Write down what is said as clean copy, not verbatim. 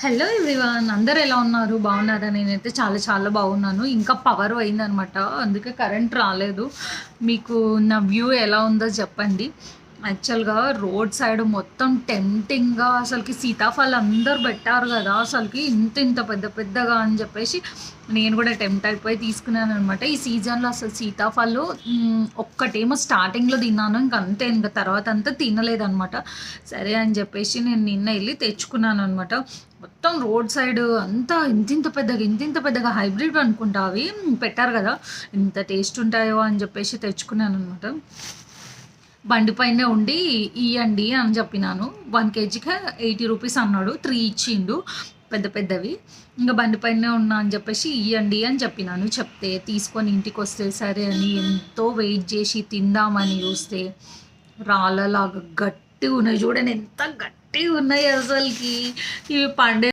Hello everyone, అందరూ ఎలా ఉన్నారు? బాగున్నారా? నేనైతే చాలా చాలా బాగున్నాను. ఇంకా పవర్ పోయిందనమాట, అందుకే కరెంట్ రాలేదు. మీకు నా వ్యూ ఎలా ఉందో చెప్పండి. యాక్చువల్గా రోడ్ సైడ్ మొత్తం టెంప్టింగ్గా అసలుకి సీతాఫలం అందరు పెట్టారు కదా, అసలుకి ఇంత ఇంత పెద్ద పెద్దగా అని చెప్పేసి నేను కూడా టెంప్ట్ అయిపోయి తీసుకున్నాను అనమాట. ఈ సీజన్లో అసలు సీతాఫలం ఒక్కటేమో స్టార్టింగ్లో తిన్నాను, ఇంక అంతే, ఇంకా తర్వాత అంతా తినలేదనమాట. సరే అని చెప్పేసి నేను నిన్న వెళ్ళి తెచ్చుకున్నాను అనమాట. మొత్తం రోడ్ సైడ్ అంతా ఇంతింత పెద్దగా ఇంతింత పెద్దగా హైబ్రిడ్ అనుకుంటా అవి పెట్టారు కదా, ఇంత టేస్ట్ ఉంటాయో అని చెప్పేసి తెచ్చుకున్నాను అనమాట. బండి పైనే ఉండి ఇవ్వండి అని చెప్పినాను. 1 kgకి 80 రూపీస్ అన్నాడు, 3 ఇచ్చిండు పెద్ద పెద్దవి. ఇంకా బండి పైనే ఉన్నా అని చెప్పేసి ఇవ్వండి అని చెప్పినాను. చెప్తే తీసుకొని ఇంటికి వస్తే సరే అని ఎంతో వెయిట్ చేసి తిందామని చూస్తే రాళ్ళలాగా గట్టిగా ఉన్నాయి. చూడండి ఎంత గట్టిగా ఉన్నాయి అసలుకి. ఇవి పండే